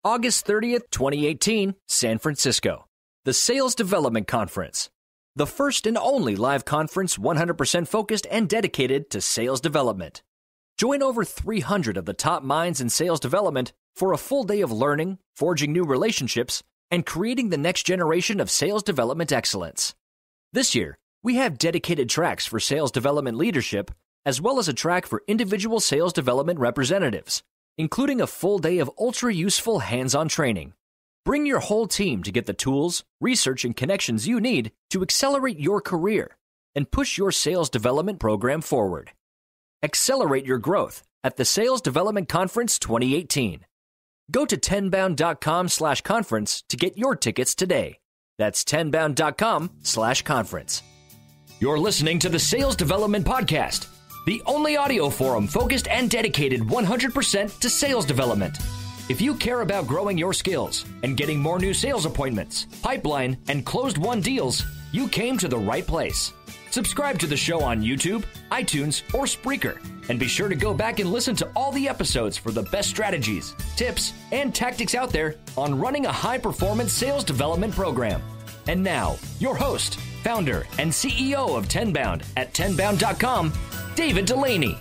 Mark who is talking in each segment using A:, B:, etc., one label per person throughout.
A: August 30th, 2018, San Francisco. The Sales Development Conference. The first and only live conference 100% focused and dedicated to sales development. Join over 300 of the top minds in sales development for a full day of learning, forging new relationships, and creating the next generation of sales development excellence. This year, we have dedicated tracks for sales development leadership, as well as a track for individual sales development representatives, including a full day of ultra-useful hands-on training. Bring your whole team to get the tools, research, and connections you need to accelerate your career and push your sales development program forward. Accelerate your growth at the Sales Development Conference 2018. Go to tenbound.com/conference to get your tickets today. That's tenbound.com/conference. You're listening to the Sales Development Podcast, the only audio forum focused and dedicated 100% to sales development. If you care about growing your skills and getting more new sales appointments, pipeline, and closed-won deals, you came to the right place. Subscribe to the show on YouTube, iTunes, or Spreaker, and be sure to go back and listen to all the episodes for the best strategies, tips, and tactics out there on running a high-performance sales development program. And now, your host, founder, and CEO of Tenbound at tenbound.com, David Delaney.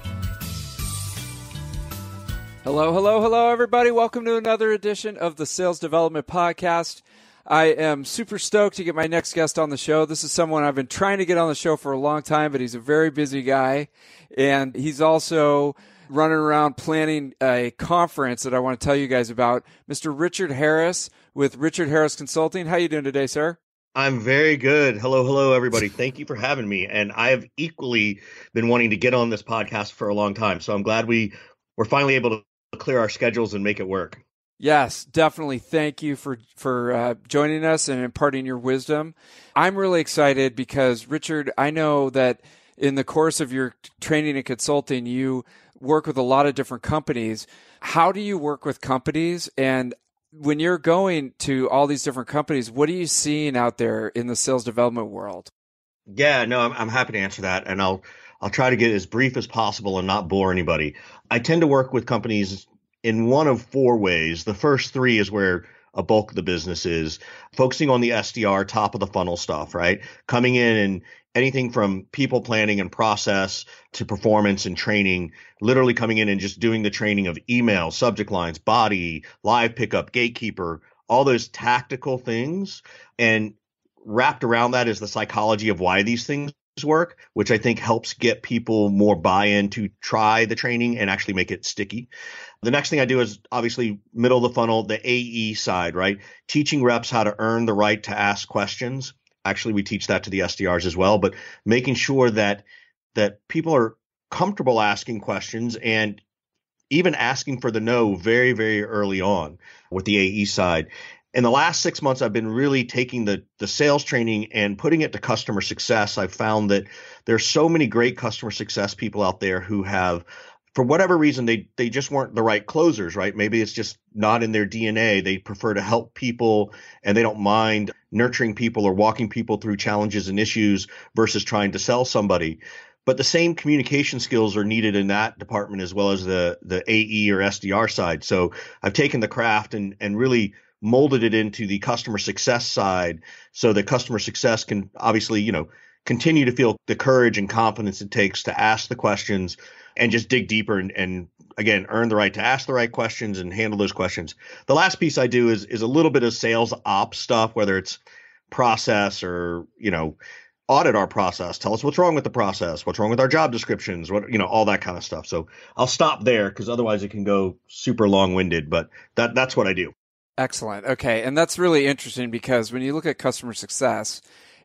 B: Hello, everybody. Welcome to another edition of the Sales Development Podcast. I am super stoked to get my next guest on the show. This is someone I've been trying to get on the show for a long time, but he's a very busy guy. And he's also running around planning a conference that I want to tell you guys about. Mr. Richard Harris with Richard Harris Consulting. How you doing today, sir?
C: I'm very good. Hello, everybody. Thank you for having me. And I have equally been wanting to get on this podcast for a long time. So I'm glad we're finally able to clear our schedules and make it work.
B: Yes, definitely. Thank you for joining us and imparting your wisdom. I'm really excited because, Richard, I know that in the course of your training and consulting, you work with a lot of different companies. How do you work with companies? And when you're going to all these different companies, what are you seeing out there in the sales development world?
C: Yeah, no, I'm happy to answer that. And I'll try to get as brief as possible and not bore anybody. I tend to work with companies in one of four ways. The first three is where a bulk of the business is, focusing on the SDR, top of the funnel stuff, right? Coming in and anything from people planning and process to performance and training, literally coming in and just doing the training of email, subject lines, body, live pickup, gatekeeper, all those tactical things. And wrapped around that is the psychology of why these things work, which I think helps get people more buy-in to try the training and actually make it sticky. The next thing I do is obviously middle of the funnel, the AE side, right? Teaching reps how to earn the right to ask questions. Actually, we teach that to the SDRs as well, but making sure that people are comfortable asking questions and even asking for the no very, very early on with the AE side. In the last 6 months, I've been really taking the sales training and putting it to customer success. I've found that there's so many great customer success people out there who have, for whatever reason, they just weren't the right closers, right? Maybe it's just not in their DNA. They prefer to help people and they don't mind nurturing people or walking people through challenges and issues versus trying to sell somebody. But the same communication skills are needed in that department as well as the AE or SDR side. So I've taken the craft and really molded it into the customer success side so that customer success can obviously, continue to feel the courage and confidence it takes to ask the questions and just dig deeper and again, earn the right to ask the right questions and handle those questions. The last piece I do is a little bit of sales ops stuff, whether it's process or, audit our process, tell us what's wrong with the process, what's wrong with our job descriptions, all that kind of stuff. So I'll stop there because otherwise it can go super long-winded, but that's what I do.
B: Excellent. Okay. And that's really interesting because when you look at customer success,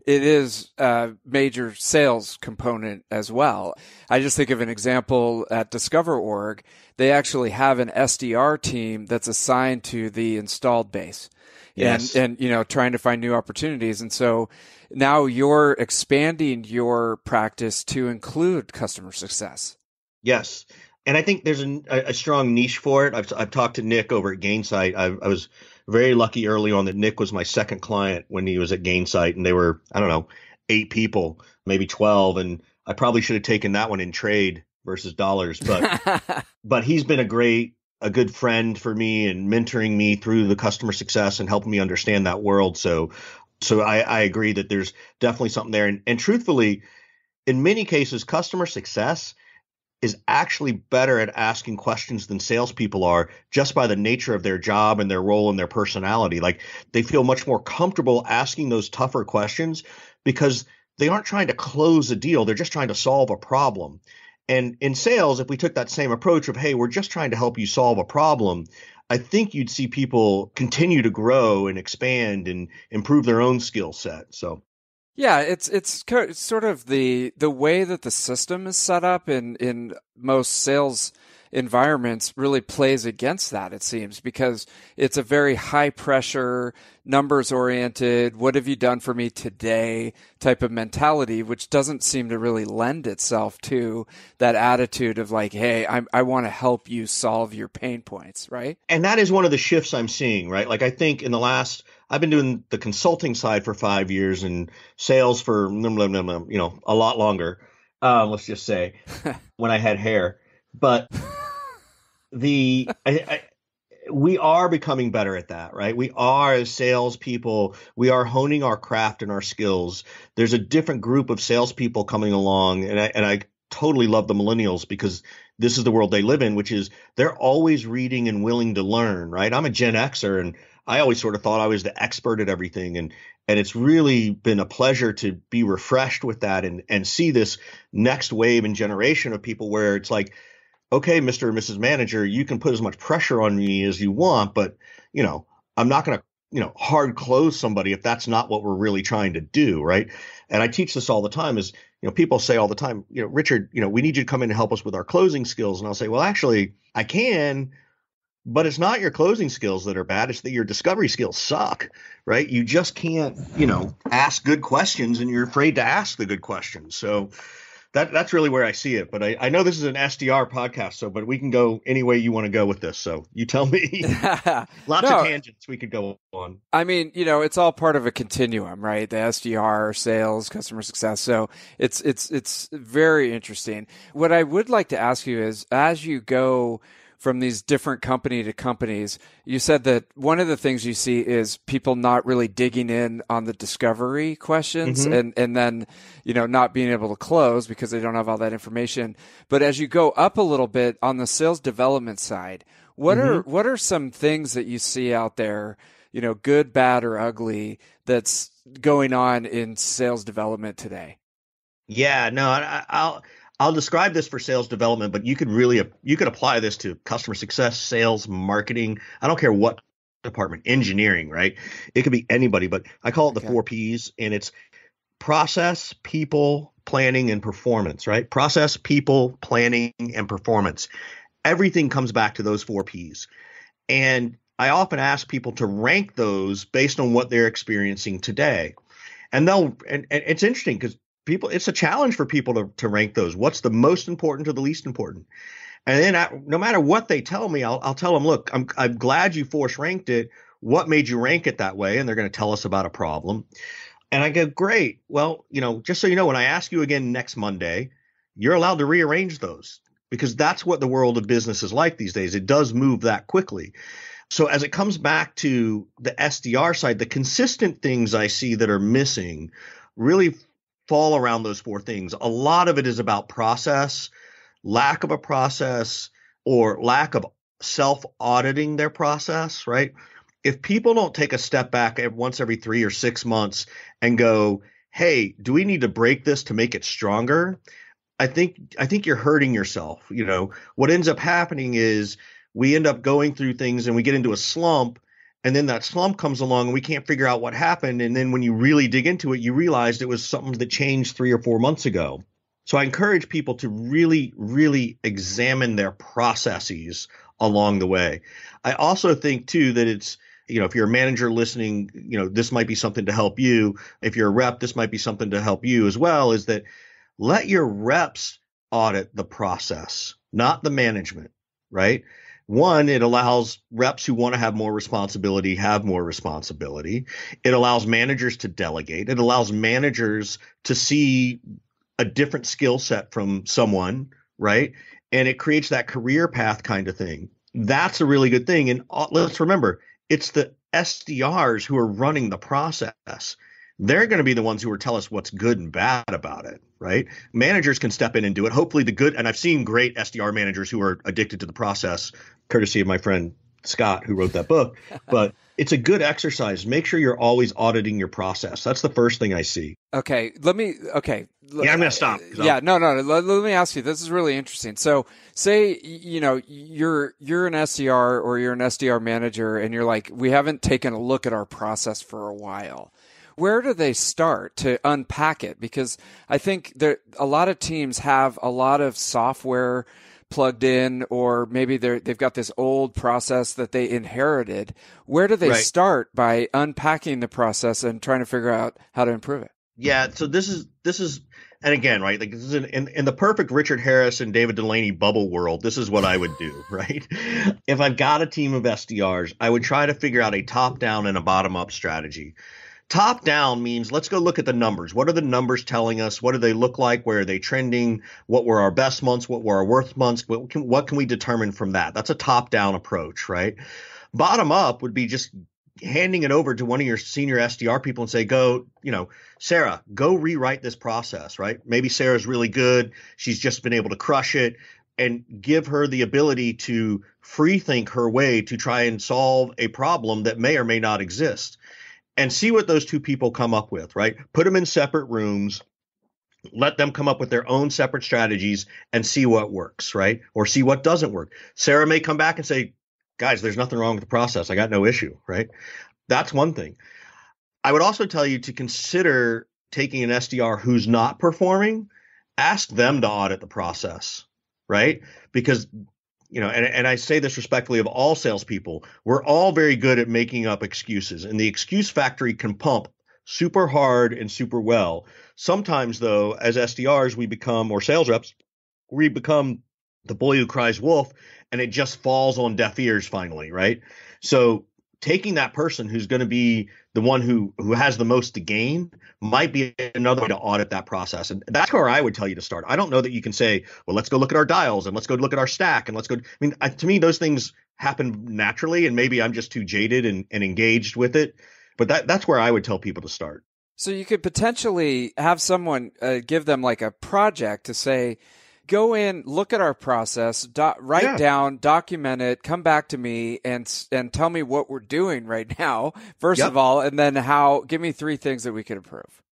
B: it is a major sales component as well. I just think of an example at Discover.org. They actually have an SDR team that's assigned to the installed base.
C: Yes.
B: And trying to find new opportunities. And so now you're expanding your practice to include customer success.
C: Yes. And I think there's a strong niche for it. I've talked to Nick over at Gainsight. I was very lucky early on that Nick was my second client when he was at Gainsight, and they were, 8 people, maybe 12. And I probably should have taken that one in trade versus dollars, but he's been a great a good friend for me and mentoring me through the customer success and helping me understand that world. So I agree that there's definitely something there. And truthfully, in many cases, customer success is actually better at asking questions than salespeople are, just by the nature of their job and their role and their personality. Like, they feel much more comfortable asking those tougher questions because they aren't trying to close a deal. They're just trying to solve a problem. And in sales, if we took that same approach of, hey, we're just trying to help you solve a problem, I think you'd see people continue to grow and expand and improve their own skill set. So
B: Yeah, it's sort of the way that the system is set up in most sales environments really plays against that, it seems, because it's a very high pressure, numbers oriented, what have you done for me today type of mentality, which doesn't seem to really lend itself to that attitude of like, hey, I want to help you solve your pain points, right?
C: and that is one of the shifts I'm seeing, right? Like, I think I've been doing the consulting side for 5 years and sales for, a lot longer. Let's just say when I had hair, but we are becoming better at that, right? We are, as salespeople, we are honing our craft and our skills. There's a different group of salespeople coming along, and I totally love the millennials because this is the world they live in, which is they're always reading and willing to learn, right? I'm a Gen Xer, and I always sort of thought I was the expert at everything, and it's really been a pleasure to be refreshed with that and see this next wave and generation of people where it's like, okay, Mr. and Mrs. Manager, you can put as much pressure on me as you want, but, I'm not going to, hard close somebody if that's not what we're really trying to do, right? And I teach this all the time is, people say all the time, Richard, we need you to come in and help us with our closing skills. And I'll say, well, actually, I can, but it's not your closing skills that are bad. It's that your discovery skills suck, right? You just can't, ask good questions, and you're afraid to ask the good questions. So that's really where I see it. But I know this is an SDR podcast, but we can go any way you want to go with this. So you tell me. Lots of tangents we could go on.
B: I mean, it's all part of a continuum, right? The SDR, sales, customer success. So it's very interesting. What I would like to ask you is, as you go from these different company to companies, you said that one of the things you see is people not really digging in on the discovery questions, and then, not being able to close because they don't have all that information. But as you go up a little bit on the sales development side, what are some things that you see out there, good, bad, or ugly, that's going on in sales development today?
C: Yeah, no, I'll describe this for sales development, but you could apply this to customer success, sales, marketing. I don't care what department, engineering, right? It could be anybody, but I call it the 4 Ps, and it's process, people, planning, and performance, right? Process, people, planning, and performance. Everything comes back to those 4 Ps. And I often ask people to rank those based on what they're experiencing today. And it's interesting because it's a challenge for people to rank those. What's the most important to the least important? And then no matter what they tell me, I'll tell them, look, I'm glad you force ranked it. What made you rank it that way? And they're going to tell us about a problem. And I go, great. Well, just so you know, when I ask you again next Monday, you're allowed to rearrange those, because that's what the world of business is like these days. It does move that quickly. So as it comes back to the SDR side, the consistent things I see that are missing really fall around those 4 things. A lot of it is about process, lack of a process, or lack of self-auditing their process, right? If people don't take a step back once every 3 or 6 months and go, hey, do we need to break this to make it stronger? I think you're hurting yourself. What ends up happening is we end up going through things and we get into a slump, and then that slump comes along and we can't figure out what happened. And then when you really dig into it, you realized it was something that changed 3 or 4 months ago. So I encourage people to really, really examine their processes along the way. I also think too that it's, if you're a manager listening, this might be something to help you. If you're a rep, this might be something to help you as well, is that let your reps audit the process, not the management, right? One, it allows reps who want to have more responsibility. It allows managers to delegate. It allows managers to see a different skill set from someone, right? And it creates that career path kind of thing. That's a really good thing. And let's remember, it's the SDRs who are running the process. They're going to be the ones who will tell us what's good and bad about it, right? Managers can step in and do it. Hopefully the good, and I've seen great SDR managers who are addicted to the process, courtesy of my friend Scott, who wrote that book. But it's a good exercise. Make sure you're always auditing your process. That's the first thing I see.
B: Okay.
C: Yeah, I'm going to stop.
B: Yeah, no. Let me ask you. This is really interesting. So say, you're an SDR or you're an SDR manager and you're like, we haven't taken a look at our process for a while. Where do they start to unpack it? Because I think that a lot of teams have a lot of software plugged in, or maybe they've got this old process that they inherited. Where do they start by unpacking the process and trying to figure out how to improve it?
C: Yeah, so this is, and again, right, like this is in the perfect Richard Harris and David Delaney bubble world, this is what I would do, right? If I've got a team of SDRs, I would try to figure out a top-down and a bottom-up strategy. Top down means let's go look at the numbers. What are the numbers telling us? What do they look like? Where are they trending? What were our best months? What were our worst months? What can we determine from that? That's a top down approach, right? Bottom up would be just handing it over to one of your senior SDR people and say, go, Sarah, go rewrite this process, right? Maybe Sarah's really good. She's just been able to crush it, and give her the ability to free think her way to try and solve a problem that may or may not exist. And see what those two people come up with, right? Put them in separate rooms, let them come up with their own separate strategies and see what works, right? Or see what doesn't work. Sarah may come back and say, guys, there's nothing wrong with the process. I got no issue, right? That's one thing. I would also tell you to consider taking an SDR who's not performing, ask them to audit the process, right? Because and I say this respectfully of all salespeople, we're all very good at making up excuses, and the excuse factory can pump super hard and super well. Sometimes, though, as SDRs, or sales reps, we become the boy who cries wolf, and it just falls on deaf ears finally, right? So taking that person who's going to be the one who has the most to gain might be another way to audit that process. And that's where I would tell you to start. I don't know that you can say, well, let's go look at our dials and let's go look at our stack and let's go. To me, those things happen naturally, and maybe I'm just too jaded and engaged with it. But that's where I would tell people to start.
B: So you could potentially have someone give them like a project to say, go in, look at our process, write down, document it, come back to me and tell me what we're doing right now, first of all, and then give me 3 things that we could improve.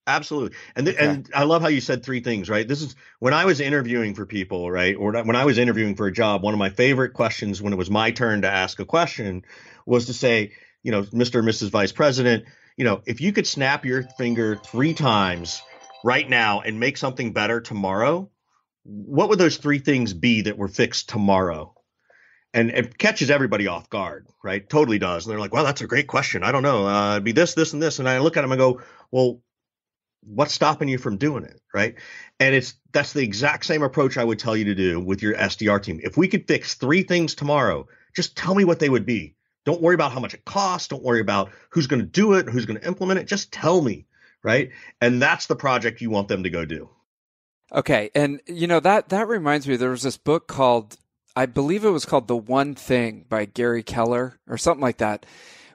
C: Absolutely. And I love how you said 3 things, right? This is when I was interviewing for people, right? Or when I was interviewing for a job, one of my favorite questions when it was my turn to ask a question was to say, Mr. or Mrs. Vice President, if you could snap your finger 3 times right now and make something better tomorrow, what would those 3 things be that were fixed tomorrow? And it catches everybody off guard, right? Totally does. And they're like, well, that's a great question. I don't know. It'd be this, this, and this. And I look at them and go, well, what's stopping you from doing it, right? And that's the exact same approach I would tell you to do with your SDR team. If we could fix 3 things tomorrow, just tell me what they would be. Don't worry about how much it costs. Don't worry about who's going to do it, who's going to implement it. Just tell me, right? And that's the project you want them to go do.
B: Okay. And, that reminds me, there was this book called, I believe it was called The One Thing by Gary Keller or something like that,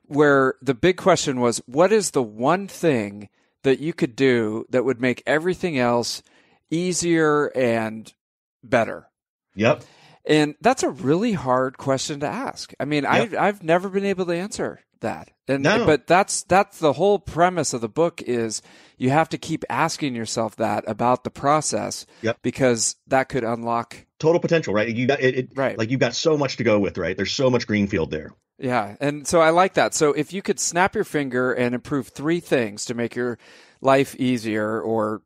B: where the big question was, what is the one thing that you could do that would make everything else easier and better?
C: Yep.
B: And that's a really hard question to ask. I mean, yep. I've never been able to answer that. But that's the whole premise of the book is you have to keep asking yourself that about the process, because that could unlock
C: total potential, right? You got it,
B: right.
C: Like you've got so much to go with, right? There's so much greenfield there.
B: Yeah. And so I like that. So if you could snap your finger and improve 3 things to make your life easier or,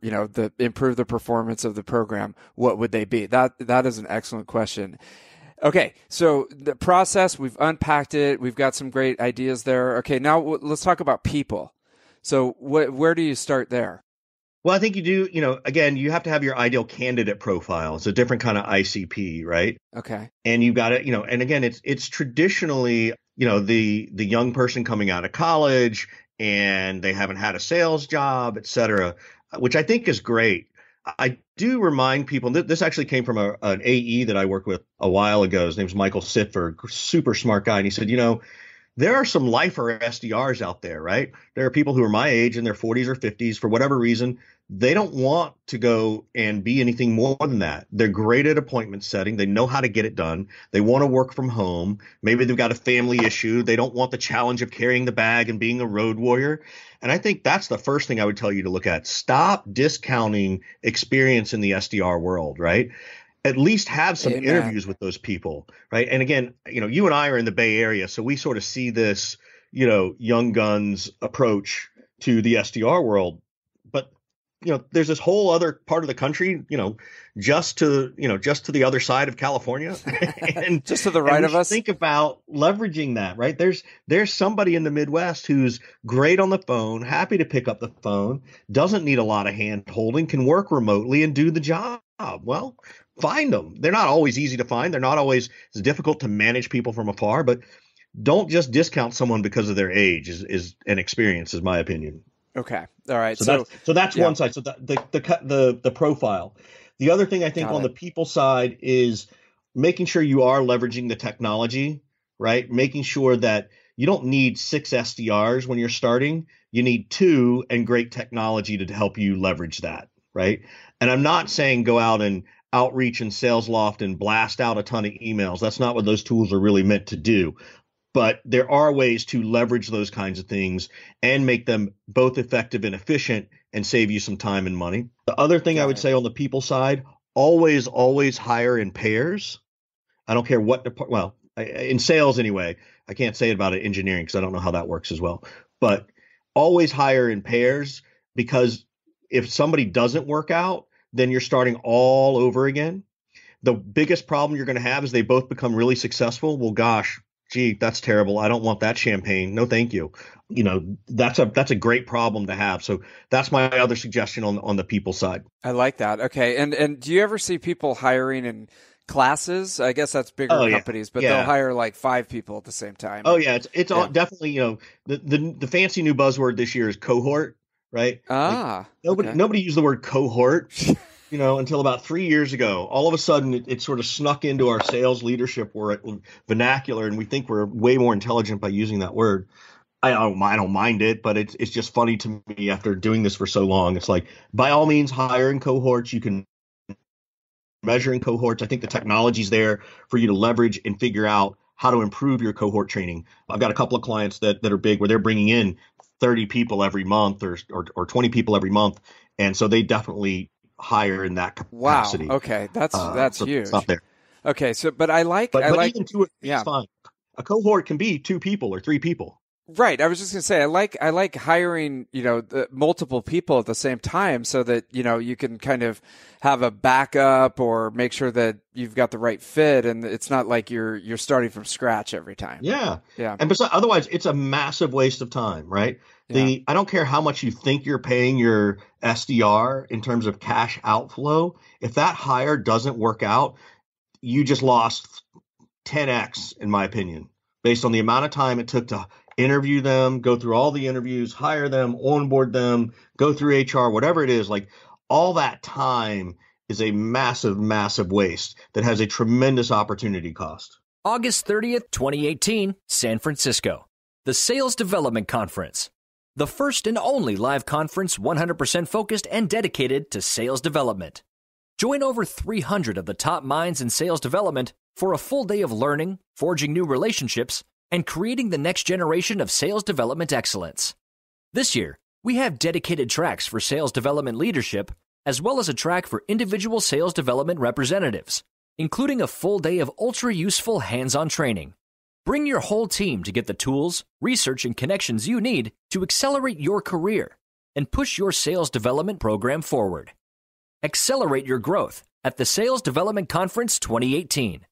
B: improve the performance of the program, what would they be? That is an excellent question. Okay, so the process, we've unpacked it. We've got some great ideas there. Okay, now let's talk about people. So where do you start there?
C: Well, I think you do, again, you have to have your ideal candidate profile. It's a different kind of ICP, right?
B: Okay.
C: And you've got to, and again, it's traditionally, the young person coming out of college and they haven't had a sales job, et cetera, which I think is great. I do remind people, this actually came from an AE that I worked with a while ago. His name's Michael Sitford, super smart guy. And he said, there are some lifer SDRs out there, right? There are people who are my age in their 40s or 50s for whatever reason. They don't want to go and be anything more than that. They're great at appointment setting. They know how to get it done. They want to work from home. Maybe they've got a family issue. They don't want the challenge of carrying the bag and being a road warrior. And I think that's the first thing I would tell you to look at. Stop discounting experience in the SDR world, right? At least have some interviews with those people, right? And again, you and I are in the Bay Area, so we sort of see this, young guns approach to the SDR world. But, there's this whole other part of the country, just to the other side of California, and
B: just to the right of us.
C: Think about leveraging that, right? There's somebody in the Midwest who's great on the phone, happy to pick up the phone, doesn't need a lot of hand holding, can work remotely and do the job. Well, find them. They're not always easy to find. They're not always, it's difficult to manage people from afar, but don't just discount someone because of their age is an experience, is my opinion.
B: Okay. All right.
C: So that's one side. So the profile. The other thing I think on the people side is making sure you are leveraging the technology, right? Making sure that you don't need 6 SDRs when you're starting. You need 2 and great technology to help you leverage that, right? And I'm not saying go out and outreach and sales loft and blast out a ton of emails. That's not what those tools are really meant to do. But there are ways to leverage those kinds of things and make them both effective and efficient and save you some time and money. The other thing I would say on the people side, always hire in pairs. I don't care what in sales anyway. I can't say it about engineering because I don't know how that works as well. But always hire in pairs, because if somebody doesn't work out, then you're starting all over again. The biggest problem you're going to have is they both become really successful. Well, gosh, gee, that's terrible. I don't want that champagne. No, thank you. That's a great problem to have. So that's my other suggestion on the people side.
B: I like that. Okay. And do you ever see people hiring in classes? I guess that's bigger companies, but they'll hire like 5 people at the same time.
C: Oh yeah. It's all definitely, the fancy new buzzword this year is cohort, right? Nobody used the word cohort. Until about 3 years ago. All of a sudden, it sort of snuck into our sales leadership vernacular, and we think we're way more intelligent by using that word. I don't mind it, but it's just funny to me after doing this for so long. It's like, by all means, hire in cohorts. You can measure in cohorts. I think the technology's there for you to leverage and figure out how to improve your cohort training. I've got a couple of clients that are big where they're bringing in 30 people every month or 20 people every month, and so they definitely higher in that capacity.
B: Wow. Okay. That's huge.
C: Stop there.
B: Okay. So, but I like
C: even 2 or 3 is fine. A cohort can be 2 people or 3 people.
B: Right. I was just going to say, I like hiring, multiple people at the same time so that, you can kind of have a backup or make sure that you've got the right fit. And it's not like you're starting from scratch every time.
C: Yeah. Yeah. And besides, otherwise it's a massive waste of time, right? I don't care how much you think you're paying your SDR in terms of cash outflow. If that hire doesn't work out, you just lost 10x, in my opinion, based on the amount of time it took to interview them, go through all the interviews, hire them, onboard them, go through HR, whatever it is. Like, all that time is a massive, massive waste that has a tremendous opportunity cost.
A: August 30th, 2018, San Francisco. The Sales Development Conference. The first and only live conference 100% focused and dedicated to sales development. Join over 300 of the top minds in sales development for a full day of learning, forging new relationships, and creating the next generation of sales development excellence. This year, we have dedicated tracks for sales development leadership, as well as a track for individual sales development representatives, including a full day of ultra-useful hands-on training. Bring your whole team to get the tools, research, and connections you need to accelerate your career and push your sales development program forward. Accelerate your growth at the Sales Development Conference 2018.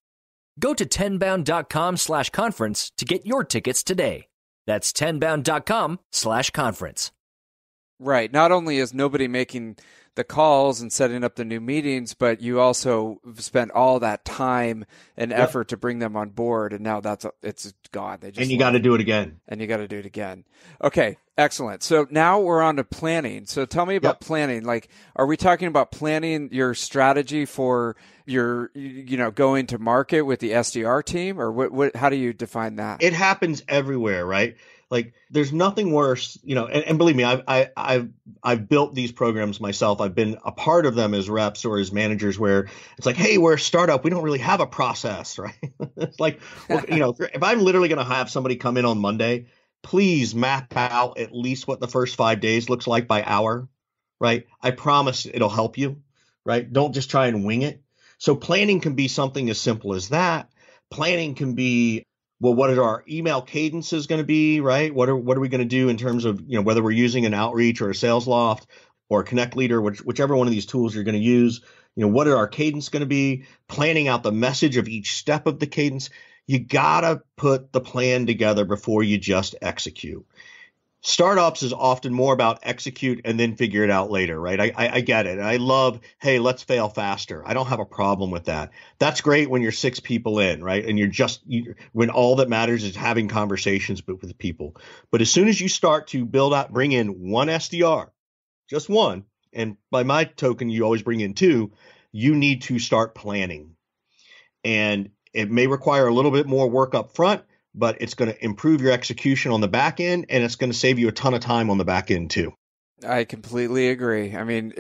A: Go to tenbound.com/conference to get your tickets today. That's tenbound.com/conference.
B: Right. Not only is nobody making the calls and setting up the new meetings, but you also spent all that time and effort to bring them on board. And now it's gone.
C: And you got to do it again.
B: Okay. Excellent. So now we're on to planning. So tell me about planning. Like, are we talking about planning your strategy for your, going to market with the SDR team, or what, how do you define that?
C: It happens everywhere, right? Like there's nothing worse, and believe me, I've built these programs myself. I've been a part of them as reps or as managers where it's like, hey, we're a startup. We don't really have a process, right? It's like, well, if I'm literally going to have somebody come in on Monday, please map out at least what the first 5 days looks like by hour, right? I promise it'll help you, right? Don't just try and wing it. So planning can be something as simple as that. Planning can be, well, what are our email cadences going to be, right? What are we going to do in terms of, whether we're using an outreach or a sales loft or a connect leader, whichever one of these tools you're going to use, what are our cadence going to be? Planning out the message of each step of the cadence. You got to put the plan together before you just execute. Startups is often more about execute and then figure it out later, right? I get it. I love, hey, let's fail faster. I don't have a problem with that. That's great when you're 6 people in, right? And when all that matters is having conversations with people. But as soon as you start to bring in one SDR, just one, and by my token, you always bring in 2, you need to start planning. And it may require a little bit more work up front, but it's going to improve your execution on the back end, and it's going to save you a ton of time on the back end too.
B: I completely agree. I mean,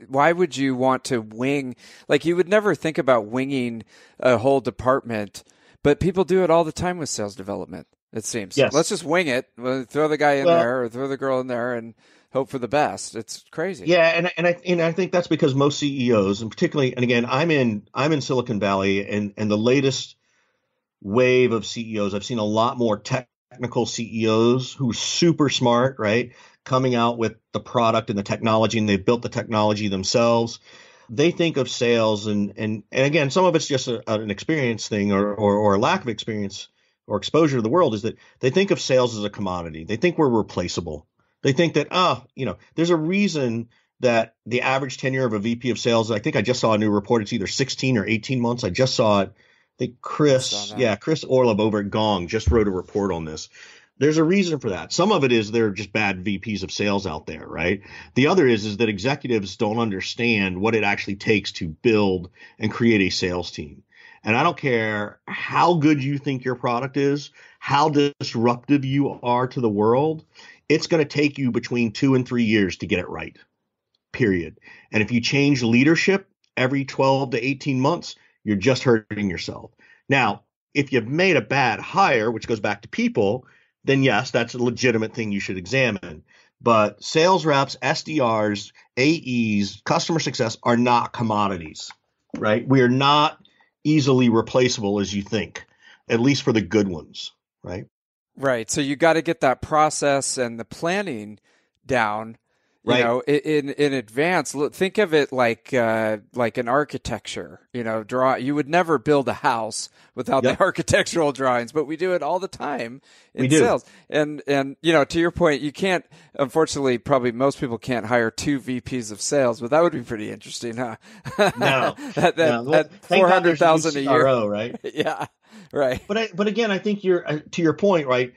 B: why would you want to wing? Like, you would never think about winging a whole department, but people do it all the time with sales development, it seems.
C: Yes.
B: Let's just wing it. We'll throw the guy in there or throw the girl in there and hope for the best. It's crazy.
C: Yeah, and I think that's because most CEOs, and particularly, and again, I'm in Silicon Valley, and the latest wave of CEOs, I've seen a lot more technical CEOs who are super smart, right? Coming out with the product and the technology, and they've built the technology themselves. They think of sales, and again, some of it's just an experience thing or a lack of experience or exposure to the world, is that they think of sales as a commodity. They think we're replaceable. They think that, there's a reason that the average tenure of a VP of sales, I think I just saw a new report, it's either 16 or 18 months. I just saw it. I think Chris Orlov over at Gong just wrote a report on this. There's a reason for that. Some of it is they're just bad VPs of sales out there, right? The other is that executives don't understand what it actually takes to build and create a sales team. And I don't care how good you think your product is, how disruptive you are to the world, it's going to take you between 2 and 3 years to get it right, period. And if you change leadership every 12 to 18 months, you're just hurting yourself. Now, if you've made a bad hire, which goes back to people, then yes, that's a legitimate thing you should examine. But sales reps, SDRs, AEs, customer success are not commodities, right? We are not easily replaceable as you think, at least for the good ones, right?
B: Right. So you got to get that process and the planning down. In advance. Think of it like an architecture. You would never build a house without the architectural drawings, but we do it all the time in sales. And to your point, you can't. Unfortunately, probably most people can't hire 2 VPs of sales, but that would be pretty interesting, huh?
C: No,
B: at $400,000 a year,
C: right?
B: Yeah, right.
C: But again, I think you're to your point, right?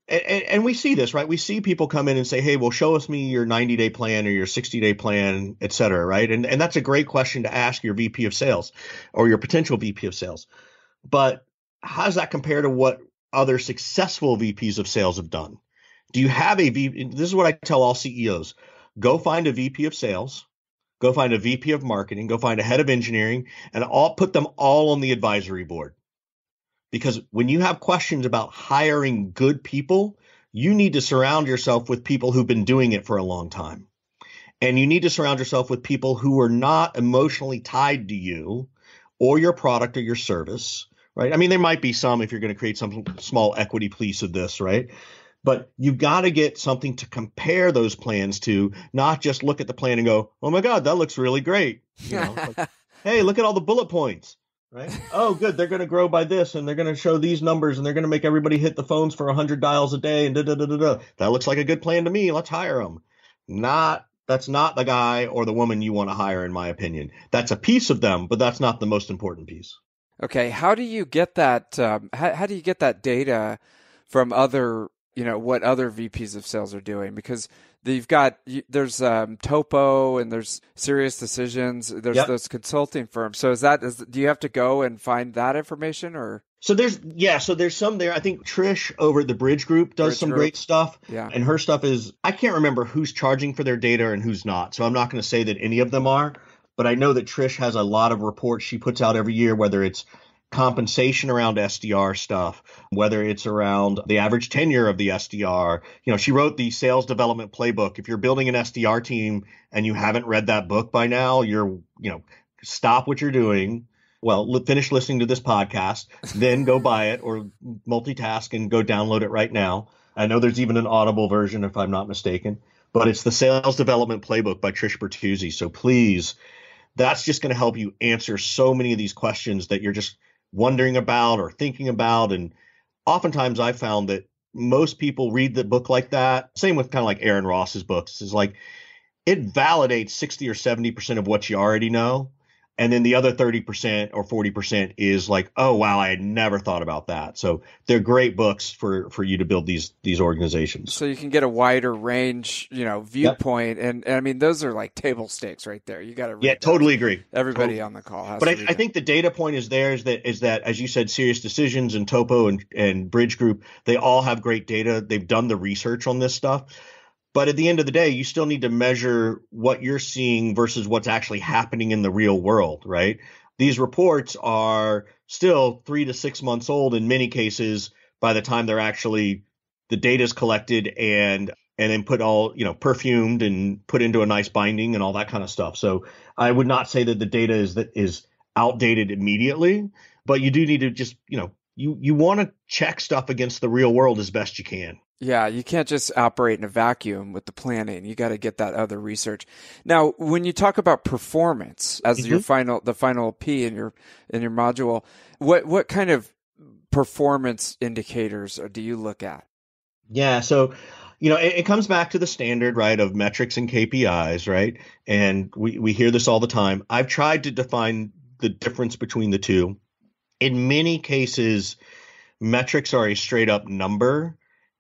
C: And we see this, right? We see people come in and say, hey, well, show us me your 90-day plan or your 60-day plan, et cetera, right? And that's a great question to ask your VP of sales or your potential VP of sales. But how does that compare to what other successful VPs of sales have done? Do you have a VP? This is what I tell all CEOs. Go find a VP of sales, go find a VP of marketing, go find a head of engineering, and put them all on the advisory board. Because when you have questions about hiring good people, you need to surround yourself with people who've been doing it for a long time. And you need to surround yourself with people who are not emotionally tied to you or your product or your service, right? I mean, there might be some if you're going to create some small equity piece of this, right? But you've got to get something to compare those plans to, not just look at the plan and go, oh my God, that looks really great. Like, hey, look at all the bullet points. Right? Oh, good. They're going to grow by this, and they're going to show these numbers, and they're going to make everybody hit the phones for 100 dials a day, and That looks like a good plan to me. Let's hire them. That's not the guy or the woman you want to hire, in my opinion. That's a piece of them, but that's not the most important piece.
B: Okay. How do you get that? How do you get that data from other what other VPs of sales are doing, because there's Topo and there's Serious Decisions. There's those consulting firms. So do you have to go and find that information, or?
C: So there's some there. I think Trish over at the Bridge Group does some great stuff.
B: Yeah.
C: And her stuff is, I can't remember who's charging for their data and who's not. So I'm not going to say that any of them are, but I know that Trish has a lot of reports she puts out every year, whether it's compensation around SDR stuff, whether it's around the average tenure of the SDR. She wrote the sales development playbook. If you're building an SDR team and you haven't read that book by now, stop what you're doing. Well, finish listening to this podcast, then go buy it, or multitask and go download it right now. I know there's even an Audible version, if I'm not mistaken, but it's the Sales Development Playbook by Trish Bertuzzi. So please, that's just going to help you answer so many of these questions that you're just wondering about or thinking about. And oftentimes I've found that most people read the book like that. Same with kind of like Aaron Ross's books, is like it validates 60 or 70% of what you already know. And then the other 30% or 40% is like, oh, wow, I had never thought about that. So they're great books for you to build these organizations.
B: So you can get a wider range, viewpoint. Yep. And I mean, those are like table stakes right there. You got to read.
C: Yeah, totally agree.
B: Everybody
C: totally.
B: On the call has
C: but
B: to
C: I think the data point is that, as you said, Serious Decisions and Topo and Bridge Group, they all have great data. They've done the research on this stuff. But at the end of the day, you still need to measure what you're seeing versus what's actually happening in the real world, right? These reports are still 3 to 6 months old in many cases by the time the data is collected and then put all, perfumed and put into a nice binding and all that kind of stuff. So I would not say that the data is outdated immediately, but you do need to just, you want to check stuff against the real world as best you can.
B: Yeah, you can't just operate in a vacuum with the planning. You got to get that other research. Now, when you talk about performance as the final P in your module, what kind of performance indicators do you look at?
C: Yeah, so it comes back to the standard, right, of metrics and KPIs, right? And we hear this all the time. I've tried to define the difference between the two. In many cases, metrics are a straight up number.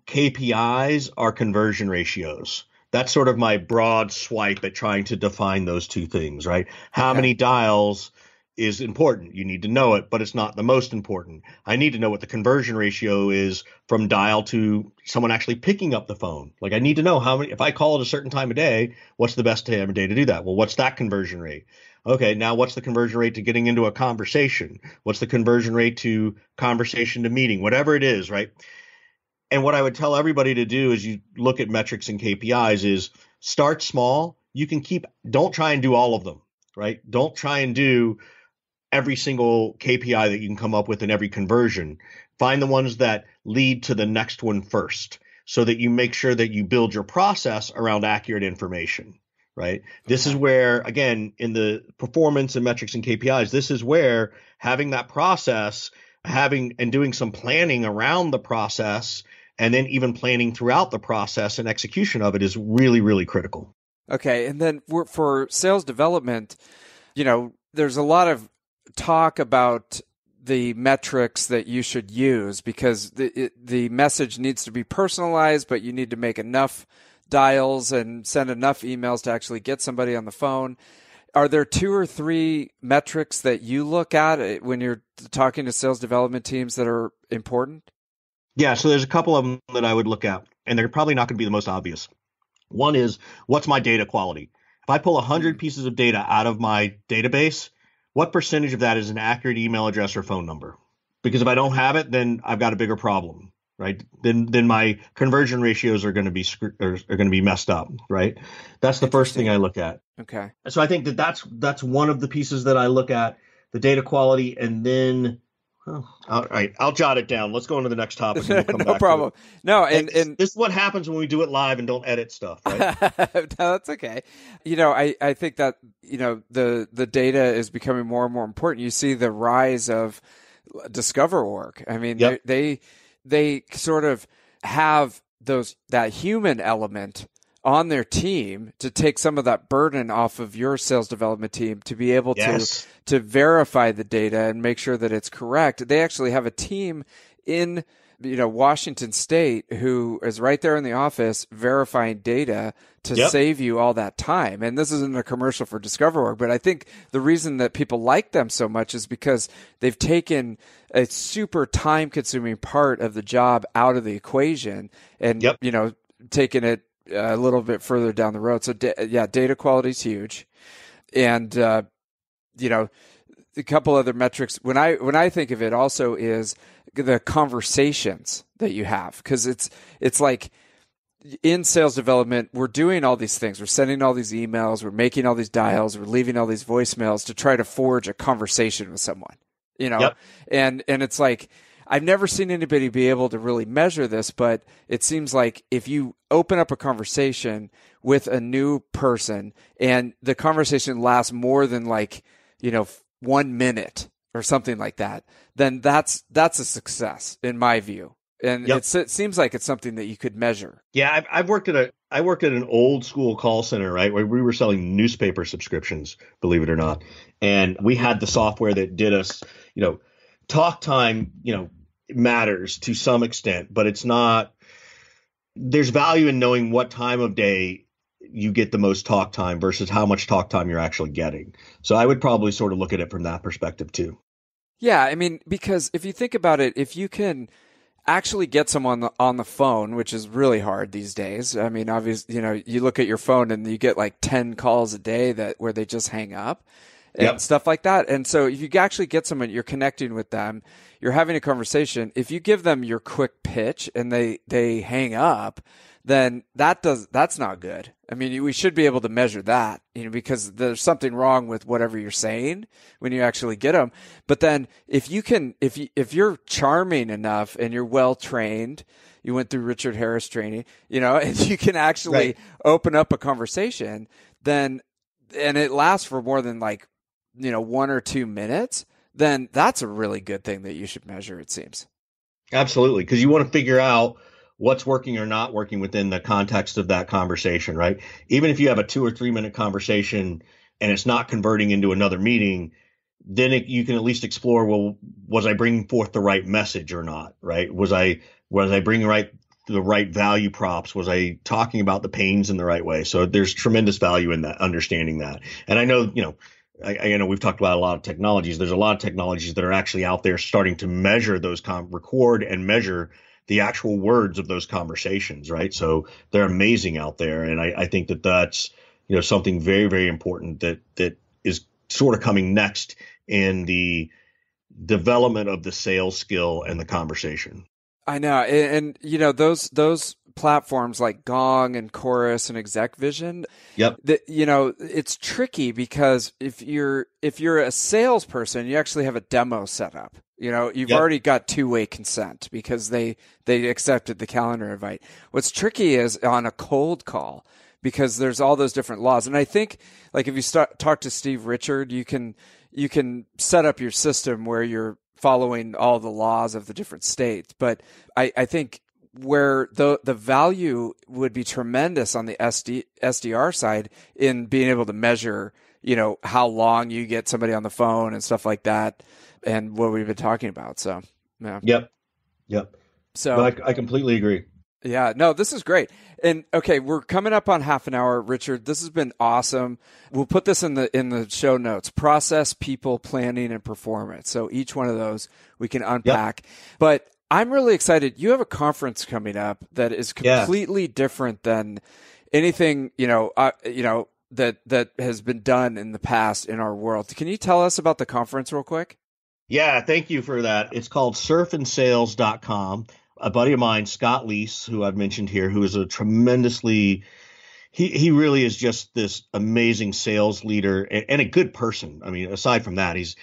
C: KPIs are conversion ratios. That's sort of my broad swipe at trying to define those two things, right? How many dials is important? You need to know it, but it's not the most important. I need to know what the conversion ratio is from dial to someone actually picking up the phone. Like I need to know how many, if I call at a certain time of day, what's the best time of day to do that? Well, what's that conversion rate? Okay, now what's the conversion rate to getting into a conversation? What's the conversion rate to conversation to meeting? Whatever it is, right? And what I would tell everybody to do as you look at metrics and KPIs is start small. Don't try and do all of them, right? Don't try and do every single KPI that you can come up with in every conversion. Find the ones that lead to the next one first so that you make sure that you build your process around accurate information, right? This is where, again, in the performance and metrics and KPIs, this is where having that process, and doing some planning around the process, and then even planning throughout the process and execution of it is really, really critical.
B: Okay. And then for sales development, there's a lot of talk about the metrics that you should use because the message needs to be personalized, but you need to make enough dials and send enough emails to actually get somebody on the phone. Are there 2 or 3 metrics that you look at when you're talking to sales development teams that are important?
C: Yeah, so there's a couple of them that I would look at, and they're probably not going to be the most obvious. One is, what's my data quality? If I pull 100 pieces of data out of my database, what percentage of that is an accurate email address or phone number? Because if I don't have it, then I've got a bigger problem, right? Then my conversion ratios are going to be messed up, right? That's the first thing I look at.
B: Okay.
C: So I think that's one of the pieces that I look at, the data quality, and then. Oh, all right, I'll jot it down. Let's go on to the next topic. And we'll come
B: no
C: back
B: problem.
C: To it.
B: No, and
C: this is what happens when we do it live and don't edit stuff, right?
B: No, that's okay. I think that the data is becoming more and more important. You see the rise of Discover.org. I mean,
C: Yep.
B: they sort of have that human element on their team to take some of that burden off of your sales development team to be able to verify the data and make sure that it's correct. They actually have a team in Washington State, who is right there in the office verifying data to
C: Yep.
B: save you all that time. And this isn't a commercial for DiscoverOrg, but I think the reason that people like them so much is because they've taken a super time consuming part of the job out of the equation and,
C: Yep.
B: taken it a little bit further down the road. So data quality is huge. And, a couple other metrics when I think of it also is the conversations that you have, because it's like in sales development, we're doing all these things. We're sending all these emails, we're making all these dials, we're leaving all these voicemails to try to forge a conversation with someone,
C: Yep.
B: and it's like, I've never seen anybody be able to really measure this, but it seems like if you open up a conversation with a new person and the conversation lasts more than 1 minute or something like that, then that's a success in my view. And
C: Yep.
B: it seems like it's something that you could measure.
C: Yeah, I worked at an old school call center, right, where we were selling newspaper subscriptions, believe it or not. And we had the software that did us, talk time, matters to some extent, but it's not, there's value in knowing what time of day you get the most talk time versus how much talk time you're actually getting. So I would probably sort of look at it from that perspective too.
B: Yeah, I mean, because if you think about it, if you can actually get someone on the phone, which is really hard these days. I mean, obviously, you look at your phone and you get like 10 calls a day where they just hang up and
C: Yep.
B: stuff like that. And so if you actually get someone, you're connecting with them, you're having a conversation. If you give them your quick pitch and they hang up, then that's not good. I mean, we should be able to measure that, because there's something wrong with whatever you're saying when you actually get them. But then if you're charming enough and you're well trained, you went through Richard Harris training, and you can actually
C: Right.
B: open up a conversation, and it lasts for more than 1 or 2 minutes, then that's a really good thing that you should measure, it seems.
C: Absolutely. Because you want to figure out what's working or not working within the context of that conversation, right? Even if you have a 2 or 3 minute conversation and it's not converting into another meeting, then you can at least explore, well, was I bringing forth the right message or not, right? Was I bringing the right value props? Was I talking about the pains in the right way? So there's tremendous value in that, understanding that. And I know, I know we've talked about a lot of technologies. There's a lot of technologies that are actually out there starting to measure those, record and measure the actual words of those conversations, right? So they're amazing out there. And I think that's, something very, very important that is sort of coming next in the development of the sales skill and the conversation.
B: I know. And those platforms like Gong and Chorus and Exec Vision,
C: Yep.
B: it's tricky because if you're a salesperson, you actually have a demo set up. You've
C: Yep.
B: already got two-way consent because they accepted the calendar invite. What's tricky is on a cold call, because there's all those different laws. And I think if you talk to Steve Richard, you can set up your system where you're following all the laws of the different states. But I think where the value would be tremendous on the SDR side in being able to measure, how long you get somebody on the phone and stuff like that, and what we've been talking about. So, yeah.
C: Yep.
B: So
C: No, I completely agree.
B: Yeah, no, this is great. And okay, we're coming up on half an hour, Richard. This has been awesome. We'll put this in the show notes: process, people, planning, and performance. So each one of those we can unpack. Yep. But I'm really excited. You have a conference coming up that is completely different than anything that has been done in the past in our world. Can you tell us about the conference real quick?
C: Yeah, thank you for that. It's called surfandsales.com. A buddy of mine, Scott Leese, who I've mentioned here, who is a tremendously, he really is just this amazing sales leader and a good person. I mean, aside from that, he's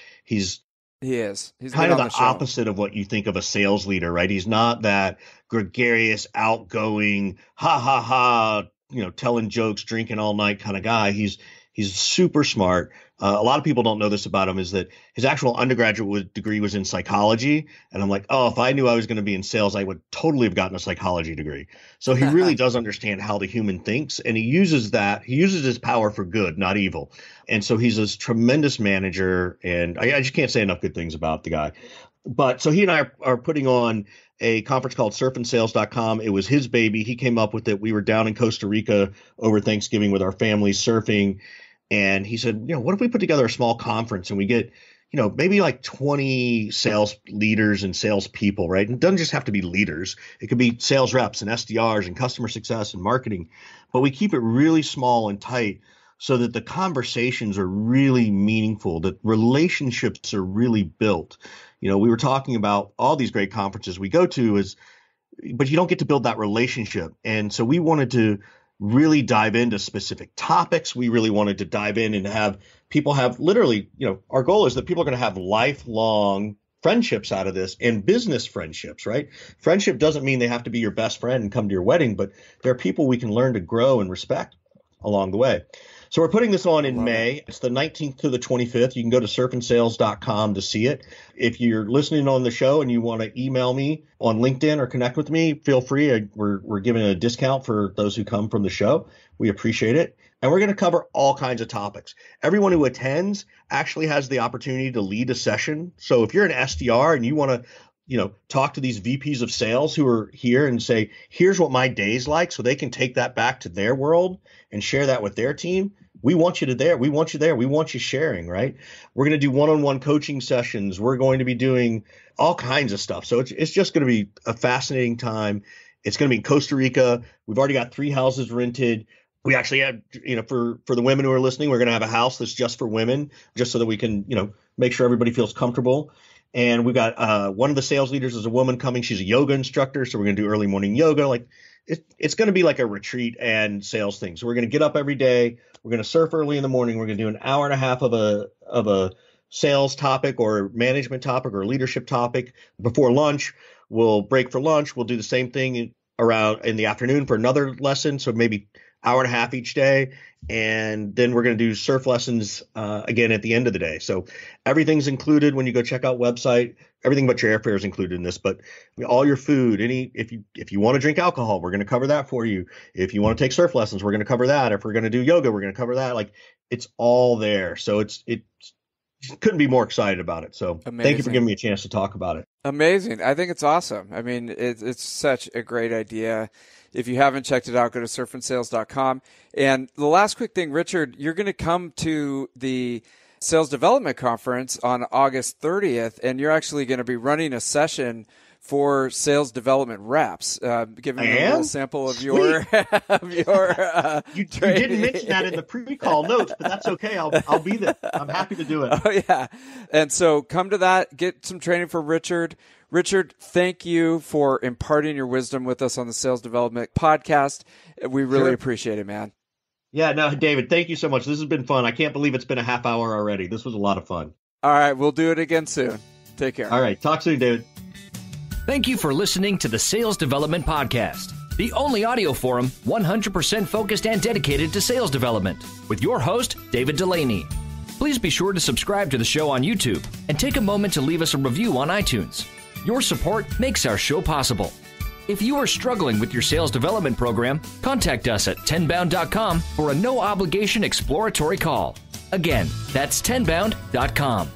B: kind
C: of the opposite of what you think of a sales leader, right? He's not that gregarious, outgoing, ha ha ha, telling jokes, drinking all night kind of guy. He's super smart. A lot of people don't know this about him, is that his actual undergraduate degree was in psychology. And I'm like, oh, if I knew I was going to be in sales, I would totally have gotten a psychology degrry. So he really does understand how the human thinks. And he uses his power for good, not evil. And so he's this tremendous manager. And I just can't say enough good things about the guy. But so he and I are putting on a conference called surfandsales.com. It was his baby. He came up with it. We were down in Costa Rica over Thanksgiving with our family surfing. And he said, what if we put together a small conference and we get, maybe like 20 sales leaders and sales people, right? And it doesn't just have to be leaders. It could be sales reps and SDRs and customer success and marketing. But we keep it really small and tight so that the conversations are really meaningful, that relationships are really built. We were talking about all these great conferences we go to but you don't get to build that relationship. And so we wanted to really dive into specific topics. We really wanted to dive in and have people have literally, our goal is that people are going to have lifelong friendships out of this and business friendships, right? Friendship doesn't mean they have to be your best friend and come to your wedding, but there are people we can learn to grow and respect along the way. So we're putting this on in May. It's the 19th to the 25th. You can go to surfandsales.com to see it. If you're listening on the show and you want to email me on LinkedIn or connect with me, feel free. We're giving a discount for those who come from the show. We appreciate it. And we're going to cover all kinds of topics. Everyone who attends actually has the opportunity to lead a session. So if you're an SDR and you want to talk to these VPs of sales who are here and say, here's what my day's like, so they can take that back to their world and share that with their team. We want you there. We want you there. We want you sharing, right? We're going to do one-on-one coaching sessions. We're going to be doing all kinds of stuff. So it's just going to be a fascinating time. It's going to be in Costa Rica. We've already got 3 houses rented. We actually have, for the women who are listening, we're going to have a house that's just for women, just so that we can, make sure everybody feels comfortable. And we've got one of the sales leaders is a woman coming. She's a yoga instructor. So we're going to do early morning yoga. Like it's going to be like a retreat and sales thing. So we're going to get up every day. We're going to surf early in the morning. We're going to do an hour and a half of a sales topic or management topic or leadership topic. Before lunch, we'll break for lunch. We'll do the same thing around in the afternoon for another lesson. So maybe hour and a half each day. And then we're going to do surf lessons again at the end of the day. So everything's included when you go check out website. Everything but your airfare is included in this, but all your food, if you want to drink alcohol, we're going to cover that for you. If you want to take surf lessons, we're going to cover that. If we're going to do yoga, we're going to cover that. Like it's all there. So it couldn't be more excited about it. So Amazing. Thank you for giving me a chance to talk about it.
B: Amazing. I think it's awesome. I mean, it's such a great idea. If you haven't checked it out, go to surfandsales.com. And the last quick thing, Richard, you're going to come to the Sales Development Conference on August 30th, and you're actually going to be running a session for sales development reps, giving them a little sample of your
C: you didn't mention that in the pre-call notes, but that's okay. I'll be there. I'm happy to do it.
B: Oh yeah. And so come to that, get some training from Richard. Richard, thank you for imparting your wisdom with us on the Sales Development Podcast. We really appreciate it, man.
C: Yeah, no, David, thank you so much. This has been fun. I can't believe it's been a half hour already. This was a lot of fun.
B: All right, we'll do it again soon. Take care.
C: All right, talk soon, David.
A: Thank you for listening to the Sales Development Podcast, the only audio forum 100% focused and dedicated to sales development, with your host, David Delaney. Please be sure to subscribe to the show on YouTube and take a moment to leave us a review on iTunes. Your support makes our show possible. If you are struggling with your sales development program, contact us at tenbound.com for a no-obligation exploratory call. Again, that's tenbound.com.